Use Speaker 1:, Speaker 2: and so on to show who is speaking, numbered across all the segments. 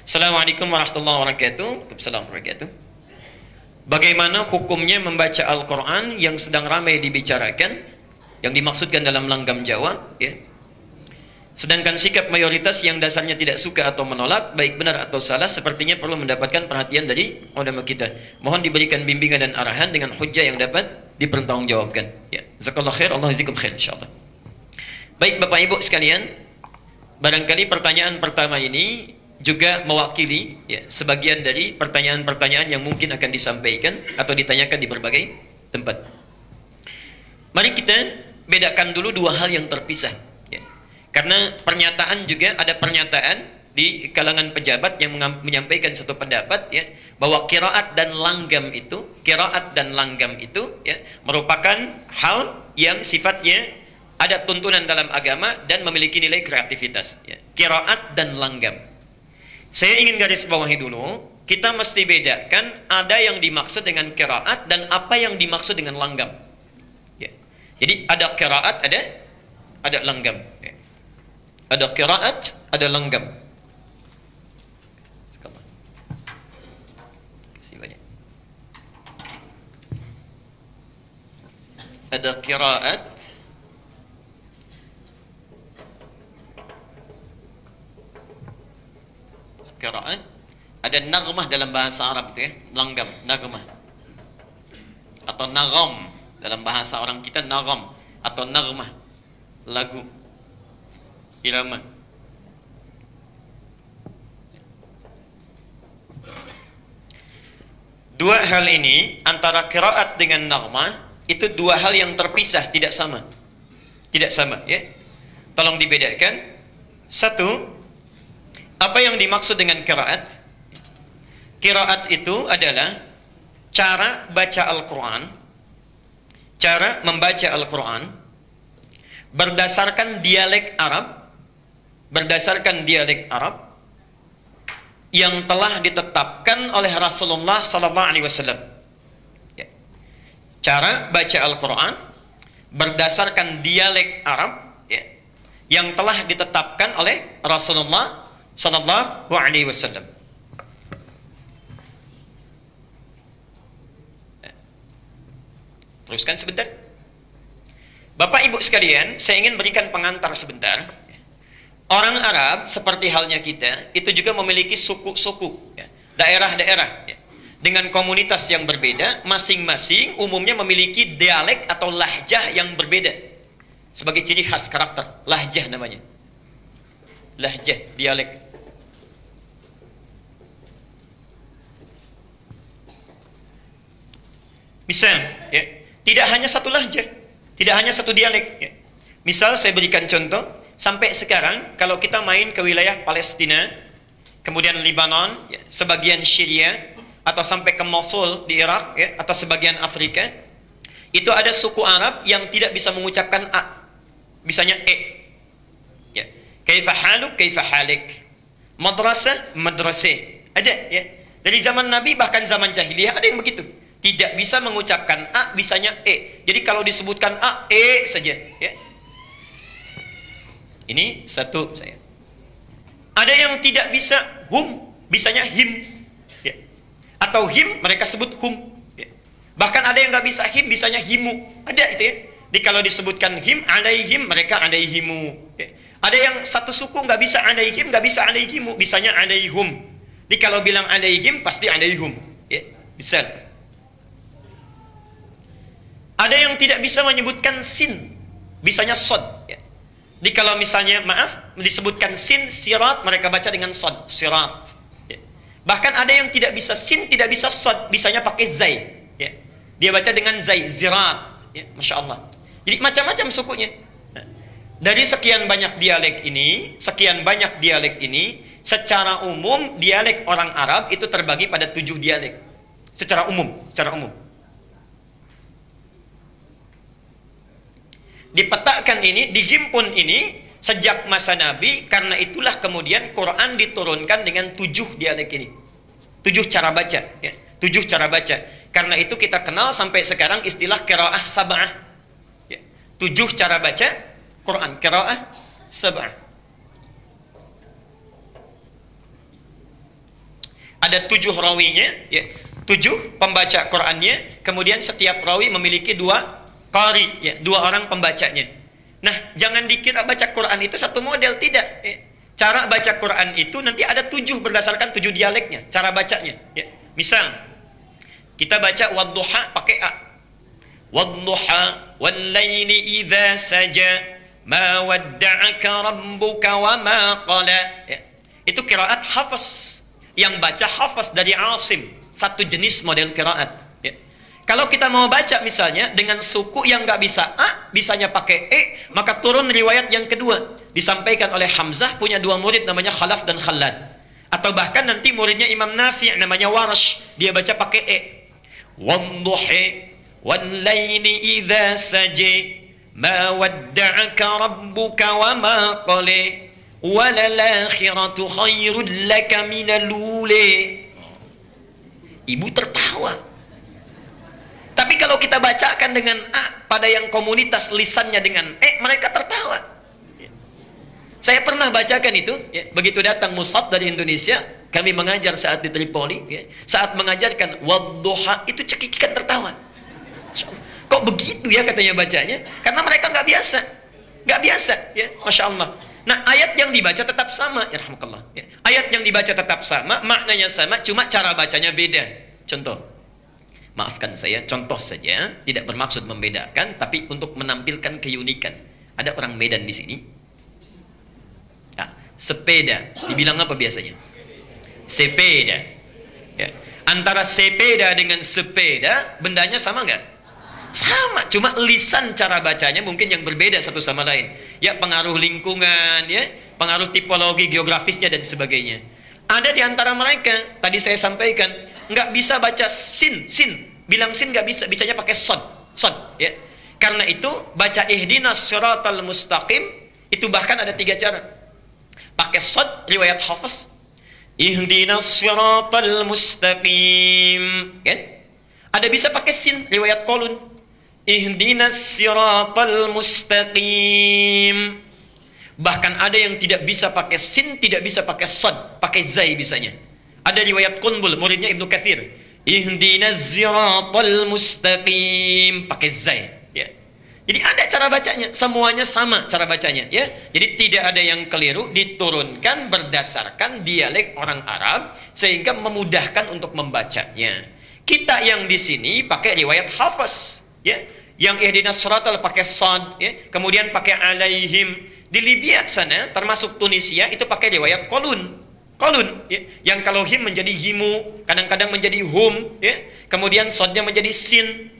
Speaker 1: Assalamualaikum warahmatullahi wabarakatuh. Waalaikumsalam warahmatullahi wabarakatuh. Bagaimana hukumnya membaca Al-Quran yang sedang ramai dibicarakan, yang dimaksudkan dalam langgam Jawa, ya? Sedangkan sikap mayoritas yang dasarnya tidak suka atau menolak, baik benar atau salah, sepertinya perlu mendapatkan perhatian dari ulama kita. Mohon diberikan bimbingan dan arahan dengan hujjah yang dapat dipertanggungjawabkan. Ya, jazakallahu khair, Allah jazakum khair insyaallah. Baik Bapak Ibu sekalian, barangkali pertanyaan pertama ini juga mewakili ya, sebagian dari pertanyaan-pertanyaan yang mungkin akan disampaikan atau ditanyakan di berbagai tempat. Mari kita bedakan dulu dua hal yang terpisah. Karena pernyataan juga ada pernyataan di kalangan pejabat yang menyampaikan satu pendapat ya, bahwa qiraat dan langgam itu ya, merupakan hal yang sifatnya ada tuntunan dalam agama dan memiliki nilai kreativitas ya. Qiraat dan langgam. Saya ingin garis bawahi dulu, kita mesti bedakan ada yang dimaksud dengan qiraat dan apa yang dimaksud dengan langgam. Ya. Jadi ada qiraat, ada langgam. Ya. Ada qiraat, ada langgam. Kasih banyak. Ada qiraat, ada naghmah dalam bahasa Arab itu ya, langgam, naghmah. Atau nagham dalam bahasa orang kita, nagham atau naghmah, lagu. Irama. Dua hal ini antara qiraat dengan naghmah itu dua hal yang terpisah, tidak sama. Tidak sama ya. Tolong dibedakan. Satu, apa yang dimaksud dengan qiraat? Qiraat itu adalah cara baca Al-Qur'an, cara membaca Al-Qur'an berdasarkan dialek Arab yang telah ditetapkan oleh Rasulullah sallallahu alaihi wasallam. Ya. Cara baca Al-Qur'an berdasarkan dialek Arab ya, yang telah ditetapkan oleh Rasulullah sallallahu alaihi wasallam. Teruskan sebentar. Bapak Ibu sekalian, saya ingin berikan pengantar sebentar. Orang Arab seperti halnya kita itu juga memiliki suku-suku, ya, daerah-daerah ya, dengan komunitas yang berbeda, masing-masing umumnya memiliki dialek atau lahjah yang berbeda sebagai ciri khas karakter. Lahjah namanya, lahjah, dialek. Misal, ya, tidak hanya satu lahjah, tidak hanya satu dialek. Ya. Misal saya berikan contoh. Sampai sekarang kalau kita main ke wilayah Palestina, kemudian Lebanon, ya, sebagian Syria, atau sampai ke Mosul di Irak, ya, atau sebagian Afrika, itu ada suku Arab yang tidak bisa mengucapkan a, bisanya e. Ya. Kaifa haluk, kaifa halik. Madrasah, madrasah. Ada ya. Dari zaman Nabi bahkan zaman jahiliyah ada yang begitu. Tidak bisa mengucapkan a, bisanya e. Jadi kalau disebutkan a, e saja, ya. Ini satu saya. Ada yang tidak bisa hum, bisanya him, ya. Atau him mereka sebut hum. Ya. Bahkan ada yang nggak bisa him, bisanya himu. Ada itu ya. Jadi kalau disebutkan him, alaihim, mereka alaihimu. Ya. Ada yang satu suku nggak bisa alaihim, nggak bisa alaihimu, bisanya alaihum. Jadi kalau bilang alaihim pasti alaihum. Ya. Bisa. Ada yang tidak bisa menyebutkan sin, bisanya sod. Ya. Jadi kalau misalnya, maaf, disebutkan sin, sirat, mereka baca dengan sod, sirat. Ya. Bahkan ada yang tidak bisa sin, tidak bisa sod, bisanya pakai zai. Ya. Dia baca dengan zai, zirat. Ya. Masya Allah. Jadi macam-macam sukunya. Nah, dari sekian banyak dialek ini, secara umum, dialek orang Arab itu terbagi pada 7 dialek. Secara umum. Dipetakan ini, dihimpun ini sejak masa Nabi, karena itulah kemudian Quran diturunkan dengan 7 dialek ini. 7 cara baca, ya. 7 cara baca. Karena itu kita kenal sampai sekarang istilah qiraah sab'ah. Ya. 7 cara baca Quran, qiraah sab'ah. Ada 7 rawinya, ya. 7 pembaca Qur'annya, kemudian setiap rawi memiliki 2 qari, ya, 2 orang pembacanya. Nah, jangan dikira baca Quran itu satu model, tidak. Ya. Cara baca Quran itu nanti ada 7 berdasarkan 7 dialeknya, cara bacanya. Ya. Misal, kita baca wadduha pakai A. Wadduha wal laili idza saja ma wadda'aka rabbuka wa ma qala. Ya. Itu qiraat Hafs. Yang baca Hafs dari Asim. Satu jenis model qiraat. Ya. Kalau kita mau baca misalnya dengan suku yang nggak bisa A, bisanya pakai E, maka turun riwayat yang kedua. Disampaikan oleh Hamzah, punya 2 murid namanya Khalaf dan Khallad. Atau bahkan nanti muridnya Imam Nafi' namanya Warash, dia baca pakai E. Wadduhi wal laili idza saja ma wadda'aka rabbuka wa ma qala walal akhiratu khairul laka minal ula. Ibu tertawa. Tapi kalau kita bacakan dengan A pada yang komunitas lisannya dengan E, mereka tertawa. Saya pernah bacakan itu, ya, begitu datang mushaf dari Indonesia, kami mengajar saat di Tripoli, ya, saat mengajarkan wadduha itu cekikikan tertawa. Kok begitu ya katanya bacanya? Karena mereka nggak biasa, ya, masya Allah. Nah, ayat yang dibaca tetap sama, ya rahmatullah. Ya. Ayat yang dibaca tetap sama, maknanya sama, cuma cara bacanya beda. Contoh, maafkan saya, contoh saja, tidak bermaksud membedakan, tapi untuk menampilkan keunikan. Ada orang Medan di sini. Nah, sepeda, dibilang apa biasanya? Sepeda. Ya. Antara sepeda dengan sepeda, bendanya sama nggak? Sama, cuma lisan cara bacanya mungkin yang berbeda satu sama lain. Ya, pengaruh lingkungan, ya, pengaruh tipologi geografisnya dan sebagainya. Ada di antara mereka, tadi saya sampaikan, nggak bisa baca sin. Bilang sin nggak bisa, bisanya pakai sod, ya. Karena itu baca ihdinas siratal mustaqim itu bahkan ada 3 cara. Pakai sod riwayat Hafs, ihdinas siratal mustaqim, kan? Ada bisa pakai sin riwayat Qalun, ihdinas siratal mustaqim. Bahkan ada yang tidak bisa pakai sin, tidak bisa pakai sod, pakai zai bisanya. Ada riwayat Qunbul, muridnya Ibnu Katsir, ihdinas siratal mustaqim, pakai zai, ya. Jadi ada cara bacanya, semuanya sama cara bacanya, ya. Jadi tidak ada yang keliru, diturunkan berdasarkan dialek orang Arab sehingga memudahkan untuk membacanya. Kita yang di sini pakai riwayat Hafs, ya. Yang ihdinas siratal pakai sad, ya. Kemudian pakai alaihim. Di Libya sana, termasuk Tunisia, itu pakai riwayat Qalun, ya. Yang kalau him menjadi himu, kadang-kadang menjadi hum, ya. Kemudian sadnya menjadi sin.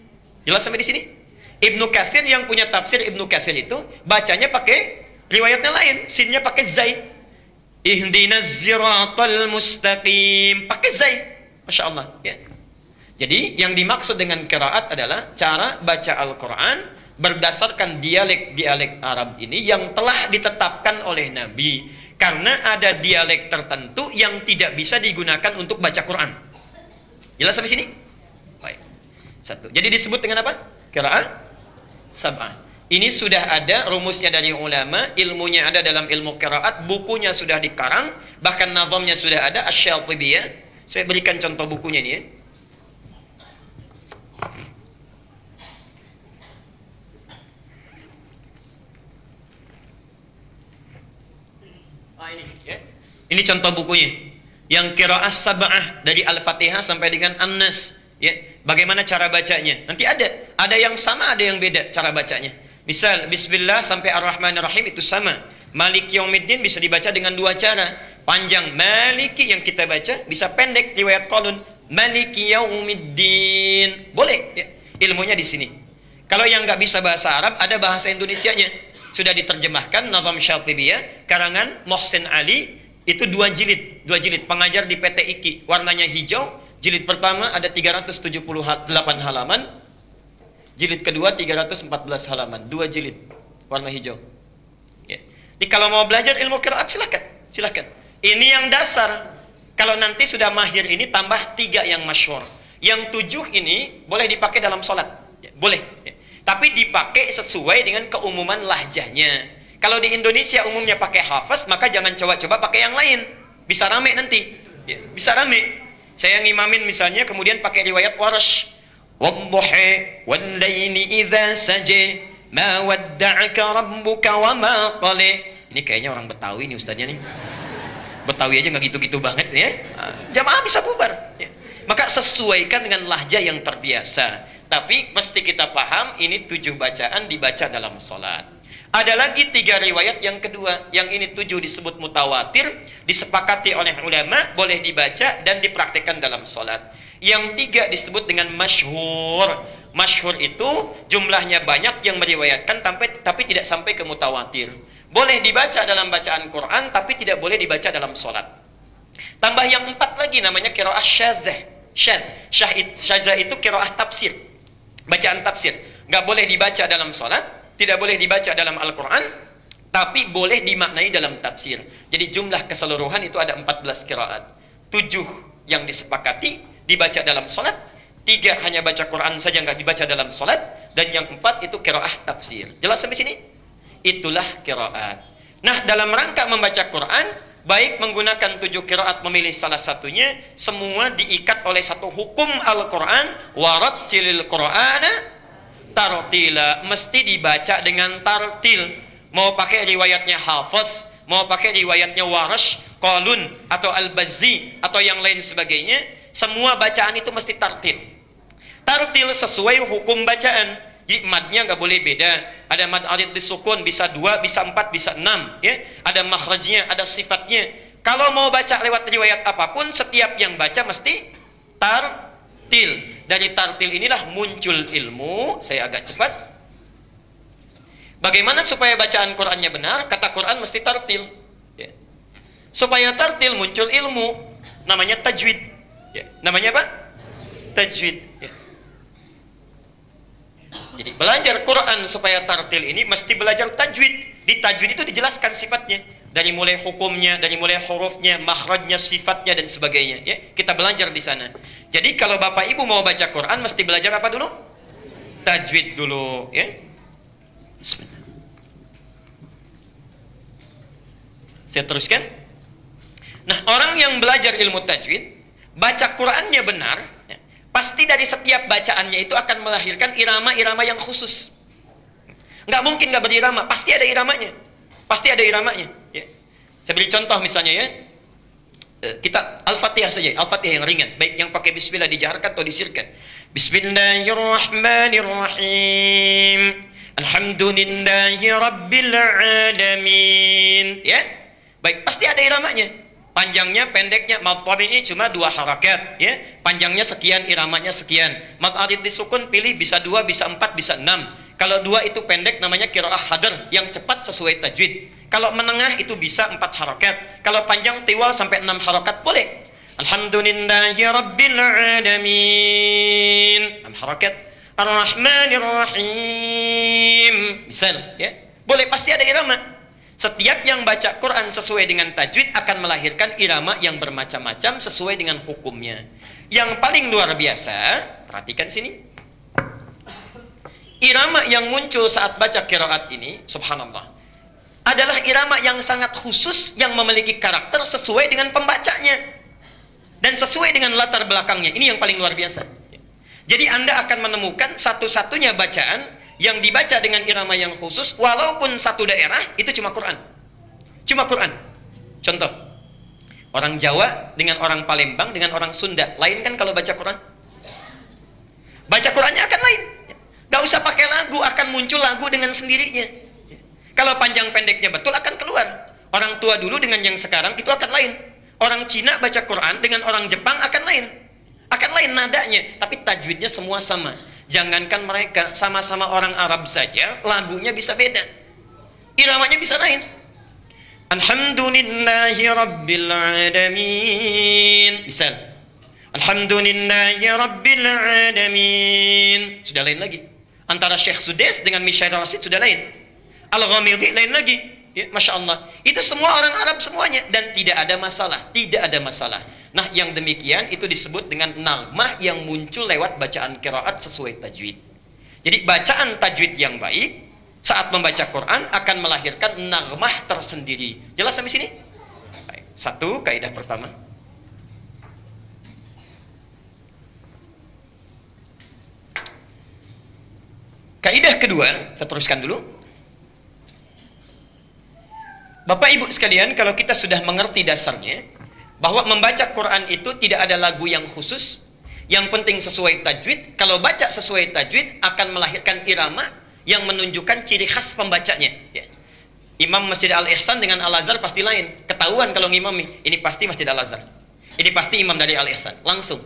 Speaker 1: Jelas sampai di sini? Ibnu Katsir yang punya tafsir Ibnu Katsir itu bacanya pakai riwayatnya lain, sinnya pakai zai. Ihdinas siratal mustaqim, pakai zai. Masya Allah, ya. Jadi yang dimaksud dengan qiraat adalah cara baca Al-Quran berdasarkan dialek-dialek Arab ini yang telah ditetapkan oleh Nabi. Karena ada dialek tertentu yang tidak bisa digunakan untuk baca Quran. Jelas sampai sini? Baik. 1. Jadi disebut dengan apa? Qiraat sab'ah. Ini sudah ada rumusnya dari ulama, ilmunya ada dalam ilmu qiraat, bukunya sudah dikarang, bahkan nazamnya sudah ada, Asy-Syatibiyah. Saya berikan contoh bukunya ini, ya. Ini, ya. Ini contoh bukunya. Yang qiraat sab'ah dari Al-Fatihah sampai dengan An-Nas, ya. Bagaimana cara bacanya? Nanti ada yang sama, ada yang beda cara bacanya. Misal Bismillah sampai Ar-Rahmanir-Rahim itu sama. Maliki Yaumiddin bisa dibaca dengan 2 cara. Panjang Maliki yang kita baca, bisa pendek riwayat Qalun Maliki Yaumiddin. Boleh, ya. Ilmunya di sini. Kalau yang nggak bisa bahasa Arab, ada bahasa Indonesianya. Sudah diterjemahkan Nazam Syatibiyah karangan Muhsin Ali, itu 2 jilid pengajar di PT IKI, warnanya hijau. Jilid pertama ada 378 halaman, jilid kedua 314 halaman, 2 jilid warna hijau, ya. Jadi kalau mau belajar ilmu qiraat silakan. Ini yang dasar. Kalau nanti sudah mahir ini tambah 3 yang masyhur. Yang 7 ini boleh dipakai dalam sholat, ya, boleh, ya. Tapi dipakai sesuai dengan keumuman lahjahnya. Kalau di Indonesia umumnya pakai Hafs, maka jangan coba-coba pakai yang lain. Bisa rame nanti. Ya, bisa rame. Saya ngimamin misalnya, kemudian pakai riwayat Warsh. Wadduha wal-laili idza saja ma wadda'aka rabbuka wa ma qala. Ini kayaknya orang Betawi nih ustaznya nih. Betawi aja nggak gitu-gitu banget ya. Jamaah bisa bubar. Ya. Maka sesuaikan dengan lahja yang terbiasa. Tapi mesti kita paham ini 7 bacaan dibaca dalam sholat. Ada lagi 3 riwayat yang kedua. Yang ini 7 disebut mutawatir, disepakati oleh ulama, boleh dibaca dan dipraktikkan dalam sholat. Yang 3 disebut dengan masyhur. Masyhur itu jumlahnya banyak yang meriwayatkan tapi tidak sampai ke mutawatir. Boleh dibaca dalam bacaan Quran tapi tidak boleh dibaca dalam sholat. Tambah yang 4 lagi namanya qiraah syadzah. Syadzah itu qiraah tafsir. Bacaan tafsir. Nggak boleh dibaca dalam sholat, tidak boleh dibaca dalam Al-Quran, tapi boleh dimaknai dalam tafsir. Jadi jumlah keseluruhan itu ada 14 qiraat. 7 yang disepakati dibaca dalam sholat, 3 hanya baca Quran saja nggak dibaca dalam sholat, dan yang 4 itu qiraah tafsir. Jelas sampai sini? Itulah qiraat. Nah, dalam rangka membaca Quran, baik menggunakan 7 qiraat memilih salah satunya, semua diikat oleh satu hukum Al-Quran, warattilil Qur'ana tartila, mesti dibaca dengan tartil. Mau pakai riwayatnya Hafiz, mau pakai riwayatnya Warsh, Qalun atau Al-Bazzi atau yang lain sebagainya, semua bacaan itu mesti tartil. Tartil sesuai hukum bacaan. Jadi madnya nggak boleh beda. Ada mad arid disukun, bisa 2, bisa 4, bisa 6, ya. Ada makhrajnya, ada sifatnya. Kalau mau baca lewat riwayat apapun, setiap yang baca mesti tartil. Dari tartil inilah muncul ilmu. Saya agak cepat. Bagaimana supaya bacaan Qur'annya benar? Kata Qur'an mesti tartil. Ya. Supaya tartil muncul ilmu, namanya tajwid. Ya. Namanya apa? Tajwid. Ya. Jadi belajar Quran supaya tartil ini mesti belajar tajwid. Di tajwid itu dijelaskan sifatnya, dari mulai hukumnya, dari mulai hurufnya, makhrajnya, sifatnya dan sebagainya. Ya, kita belajar di sana. Jadi kalau Bapak Ibu mau baca Quran mesti belajar apa dulu? Tajwid dulu. Ya. Bismillah. Saya teruskan. Nah, orang yang belajar ilmu tajwid, baca Qurannya benar. Pasti dari setiap bacaannya itu akan melahirkan irama-irama yang khusus. Nggak mungkin nggak berirama, pasti ada iramanya. Pasti ada iramanya. Ya. Saya beri contoh misalnya ya. Kita Al-Fatihah saja, Al-Fatihah yang ringan. Baik yang pakai bismillah dijaharkan atau disirkan. Bismillahirrahmanirrahim. Alhamdulillahi rabbil alamin. Ya. Baik, pasti ada iramanya. Panjangnya, pendeknya, mad tabi'i cuma 2 harakat, ya. Panjangnya sekian, iramanya sekian. Mad arid disukun pilih bisa 2, bisa 4, bisa 6. Kalau 2 itu pendek namanya qiraah hadr, yang cepat sesuai tajwid. Kalau menengah itu bisa 4 harakat. Kalau panjang tiwal sampai 6 harakat boleh. Alhamdulillahi rabbil alamin. 6 harakat. Ar-Rahmanir-Rahim. Misal, ya. Boleh, pasti ada irama. Setiap yang baca Quran sesuai dengan tajwid akan melahirkan irama yang bermacam-macam sesuai dengan hukumnya. Yang paling luar biasa, perhatikan sini. Irama yang muncul saat baca qiraat ini, subhanallah, adalah irama yang sangat khusus yang memiliki karakter sesuai dengan pembacanya dan sesuai dengan latar belakangnya. Ini yang paling luar biasa. Jadi Anda akan menemukan satu-satunya bacaan yang dibaca dengan irama yang khusus, walaupun satu daerah, itu cuma Quran. Cuma Quran. Contoh, orang Jawa dengan orang Palembang dengan orang Sunda, lain kan kalau baca Quran? Baca Qurannya akan lain. Gak usah pakai lagu, akan muncul lagu dengan sendirinya. Kalau panjang pendeknya betul akan keluar. Orang tua dulu dengan yang sekarang itu akan lain. Orang Cina baca Quran dengan orang Jepang akan lain. Akan lain nadanya, tapi tajwidnya semua sama. Jangankan mereka, sama-sama orang Arab saja, lagunya bisa beda. Iramanya bisa lain. Alhamdulillahi rabbil alamin. Misal. Alhamdulillahi rabbil alamin. Sudah lain lagi. Antara Syekh Sudais dengan Mishair Rasid sudah lain. Al-Ghamidi lain lagi. Ya, Masya Allah. Itu semua orang Arab semuanya. Dan tidak ada masalah. Tidak ada masalah. Nah, yang demikian itu disebut dengan nagmah yang muncul lewat bacaan qiraat sesuai tajwid. Jadi bacaan tajwid yang baik saat membaca Quran akan melahirkan nagmah tersendiri. Jelas sampai sini? Baik. Satu, kaidah pertama. Kaidah kedua, saya teruskan dulu. Bapak Ibu sekalian, kalau kita sudah mengerti dasarnya, bahwa membaca Quran itu tidak ada lagu yang khusus, yang penting sesuai tajwid. Kalau baca sesuai tajwid akan melahirkan irama yang menunjukkan ciri khas pembacanya. Ya. Imam Masjid Al-Ihsan dengan Al-Azhar pasti lain. Ketahuan kalau ngimami, ini pasti Masjid Al-Azhar. Ini pasti imam dari Al-Ihsan, langsung.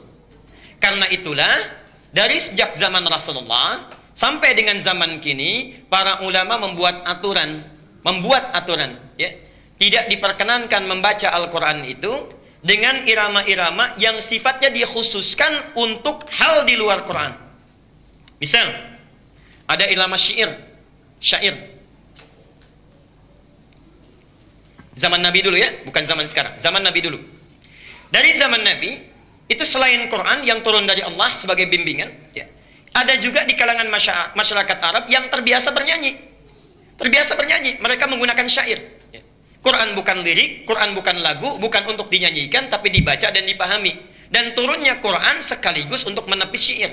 Speaker 1: Karena itulah, dari sejak zaman Rasulullah sampai dengan zaman kini, para ulama membuat aturan. Ya. Tidak diperkenankan membaca Al-Quran itu dengan irama-irama yang sifatnya dikhususkan untuk hal di luar Quran. Misal, ada irama syair. Zaman Nabi dulu ya, bukan zaman sekarang. Zaman Nabi dulu. Dari zaman Nabi, itu selain Quran yang turun dari Allah sebagai bimbingan, ya, ada juga di kalangan masyarakat Arab yang terbiasa bernyanyi. Mereka menggunakan syair. Ya. Quran bukan lirik, Quran bukan lagu, bukan untuk dinyanyikan, tapi dibaca dan dipahami. Dan turunnya Quran sekaligus untuk menepis syair.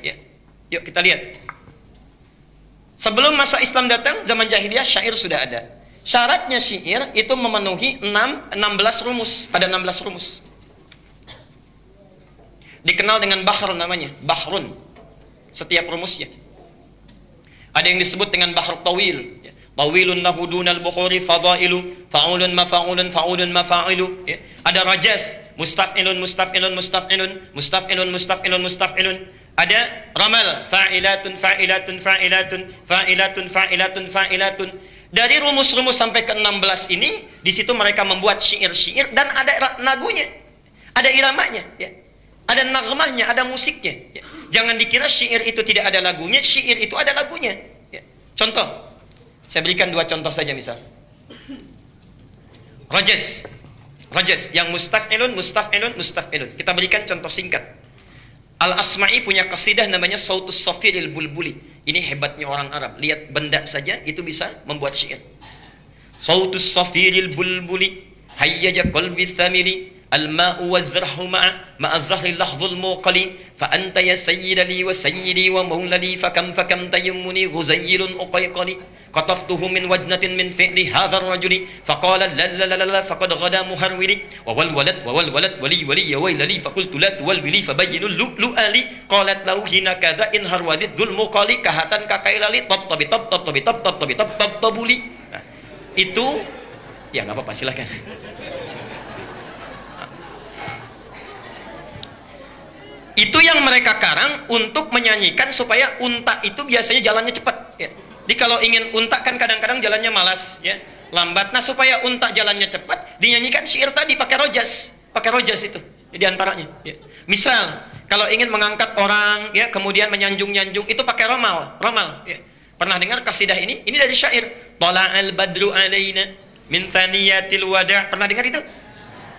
Speaker 1: Ya. Yuk kita lihat. Sebelum masa Islam datang, zaman jahiliyah syair sudah ada. Syaratnya syair itu memenuhi 16 rumus. Ada 16 rumus. Dikenal dengan bahr namanya. Bahrun. Setiap rumusnya. Ada yang disebut dengan bahr tawil. Tawilun lahu dunal bukhuri fadailu. Fa'ulun mafa'ulun fa'ulun mafa'ilu. Ada rajas. Mustaf'ilun. Ada ramal. Fa'ilatun. Dari rumus-rumus sampai ke 16 ini, di situ mereka membuat syair-syair dan ada lagunya, ada iramanya, ya. Ada naghmahnya, ada musiknya. Ya. Jangan dikira syair itu tidak ada lagunya, syair itu ada lagunya. Ya. Contoh, saya berikan 2 contoh saja misal. Rajas yang mustaf'ilun. Kita berikan contoh singkat. Al-Asma'i punya qasidah namanya Sautus Safiril Bulbuli. Ini hebatnya orang Arab. Lihat benda saja itu bisa membuat syair. Sautus Safiril Bulbuli hayyaja qalbi thamiri al-ma'u waz-zarhu ma'a zahri lahzul muqali fa anta ya sayyidi wa sayyidi wa maulali fakam tayammuni ghuzayyilun uqayqali qataftuhu min wajnatin min fi'li hadha ar-rajuli faqala la faqad ghada muharwili wa wal walad wali ya waylali faqultu la tuwalwili fabayyinu lu'ali qalat lahu hina kadha in harwadid dhul muqali kahatan kakailali tabuli. Nah, itu ya enggak apa-apa, silakan. Itu yang mereka karang untuk menyanyikan supaya unta itu biasanya jalannya cepat. Ya. Jadi kalau ingin unta kan kadang-kadang jalannya malas, ya, lambat. Nah supaya unta jalannya cepat, dinyanyikan syair tadi pakai rojas itu. Di antaranya. Ya. Misal kalau ingin mengangkat orang, ya, kemudian menyanjung itu pakai romal. Ya. Pernah dengar kasidah ini? Ini dari syair. Tala'al badru alaina min thaniyatil wada'. Pernah dengar itu?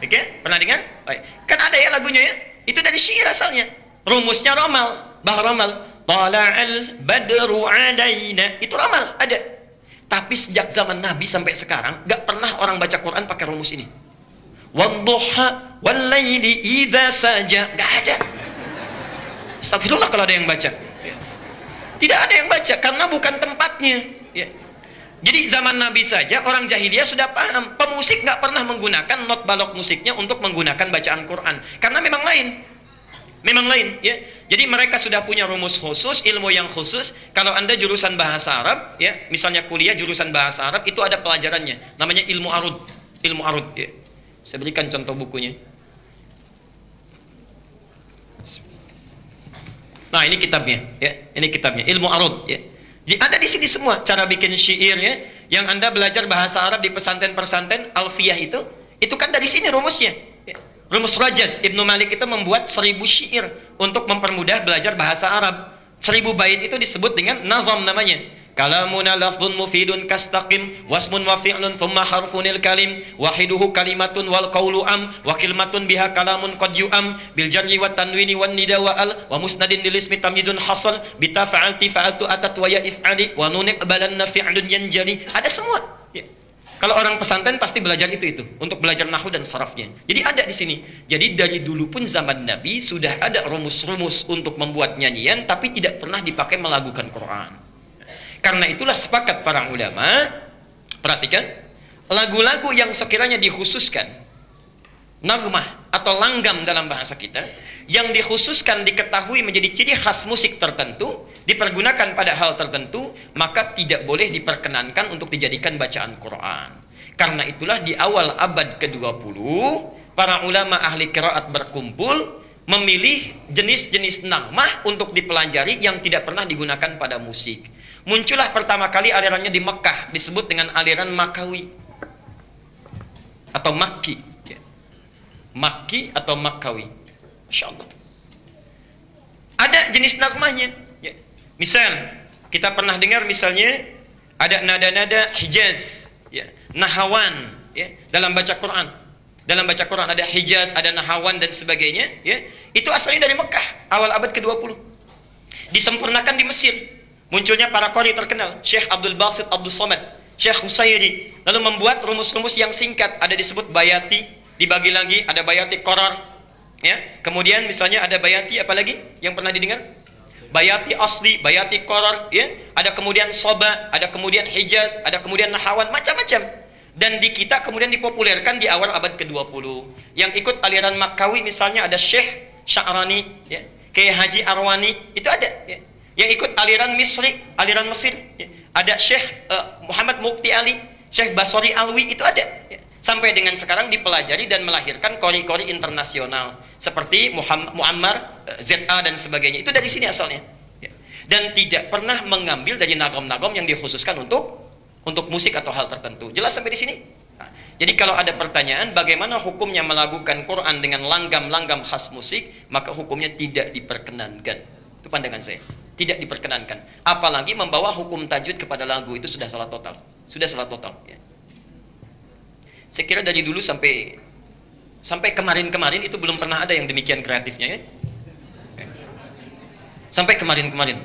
Speaker 1: Oke, pernah dengar? Baik. Kan ada ya lagunya ya? Itu dari syair asalnya. Rumusnya romal, bah romal. Tala'al badru alaina. Itu romal, ada. Tapi sejak zaman Nabi sampai sekarang gak pernah orang baca Quran pakai rumus ini. Wadduha wallaili idza saja. Gak ada. Astagfirullah kalau ada yang baca. Tidak ada yang baca karena bukan tempatnya. Ya. Jadi zaman Nabi saja orang jahiliyah sudah paham. Pemusik nggak pernah menggunakan not balok musiknya untuk menggunakan bacaan Quran karena memang lain, ya. Jadi mereka sudah punya rumus khusus, ilmu yang khusus. Kalau Anda jurusan bahasa Arab, ya, misalnya kuliah jurusan bahasa Arab, itu ada pelajarannya, namanya ilmu arud, ya. Saya berikan contoh bukunya. Nah, ini kitabnya, ya. Ini kitabnya, ilmu arud, ya. Jadi ada di sini semua cara bikin syair, ya. Yang Anda belajar bahasa Arab di pesantren-pesantren alfiyah itu kan dari sini rumusnya. Ya. Rumus Rajaz Ibnu Malik itu membuat 1000 syair untuk mempermudah belajar bahasa Arab. 1000 bait itu disebut dengan nazam namanya. Kalamuna lafdhun mufidun kastaqim wasmun wa fi'lun thumma harfunil kalim wahiduhu kalimatun wal qawlu am wa kalimatun biha kalamun qad yu'am bil jarri wat tanwini wan nida wa al wa musnadin lil ismi tamyizun hasal bi tafa'alti fa'altu atat wa ya if'ali wa nun iqbalanna fi'lun yanjali. Ada semua, ya. Kalau orang pesantren pasti belajar itu untuk belajar nahwu dan sarafnya. Jadi ada di sini. Jadi dari dulu pun zaman Nabi sudah ada rumus-rumus untuk membuat nyanyian, tapi tidak pernah dipakai melagukan Quran. Karena itulah sepakat para ulama, perhatikan, lagu-lagu yang sekiranya dikhususkan nagmah atau langgam dalam bahasa kita, yang dikhususkan diketahui menjadi ciri khas musik tertentu, dipergunakan pada hal tertentu, maka tidak boleh diperkenankan untuk dijadikan bacaan Quran. Karena itulah di awal abad ke-20, para ulama ahli qiraat berkumpul memilih jenis-jenis nagmah untuk dipelajari yang tidak pernah digunakan pada musik. Muncullah pertama kali alirannya di Mekah, disebut dengan aliran Makawi atau Makki. Makki atau Makawi. Masya Allah. Ada jenis nagmahnya. Misal, kita pernah dengar misalnya ada nada-nada Hijaz, Nahawan, dalam baca Quran. Dalam baca Quran ada Hijaz, ada Nahawan dan sebagainya. Itu asalnya dari Mekah, awal abad ke-20. Disempurnakan di Mesir. Munculnya para qari terkenal, Syekh Abdul Basit Abdul Somad, Syekh Husairi, lalu membuat rumus-rumus yang singkat, ada disebut bayati, dibagi lagi, ada bayati qarar, kemudian misalnya ada bayati apa lagi yang pernah didengar? Bayati asli, bayati qarar, ada kemudian soba, ada kemudian Hijaz, ada kemudian Nahawan, macam-macam. Dan di kita kemudian dipopulerkan di awal abad ke-20. Yang ikut aliran Makawi misalnya ada Syekh Sya'rani, Kiai Haji Arwani, itu ada, Yang ikut aliran Misri, aliran Mesir, ada Syekh Muhammad Mukti Ali, Syekh Basori Alwi, itu ada. Sampai dengan sekarang dipelajari dan melahirkan qori-qori internasional seperti Muammar, ZA dan sebagainya. Itu dari sini asalnya. Dan tidak pernah mengambil dari nagom-nagom yang dikhususkan untuk musik atau hal tertentu. Jelas sampai di sini? Nah, jadi kalau ada pertanyaan bagaimana hukumnya melakukan Quran dengan langgam-langgam khas musik, maka hukumnya tidak diperkenankan. Itu pandangan saya. Tidak diperkenankan. Apalagi membawa hukum tajwid kepada lagu, itu sudah salah total. Sudah salah total. Saya kira dari dulu sampai kemarin-kemarin itu belum pernah ada yang demikian kreatifnya, Sampai kemarin-kemarin.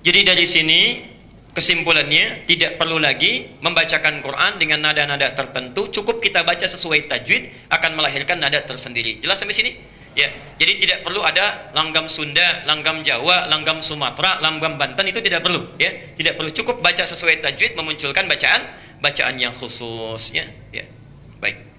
Speaker 1: Jadi dari sini kesimpulannya tidak perlu lagi membacakan Quran dengan nada-nada tertentu, cukup kita baca sesuai tajwid akan melahirkan nada tersendiri. Jelas sampai sini? Ya. Jadi tidak perlu ada langgam Sunda, langgam Jawa, langgam Sumatera, langgam Banten, itu tidak perlu, Tidak perlu, cukup baca sesuai tajwid memunculkan bacaan yang khusus, Baik.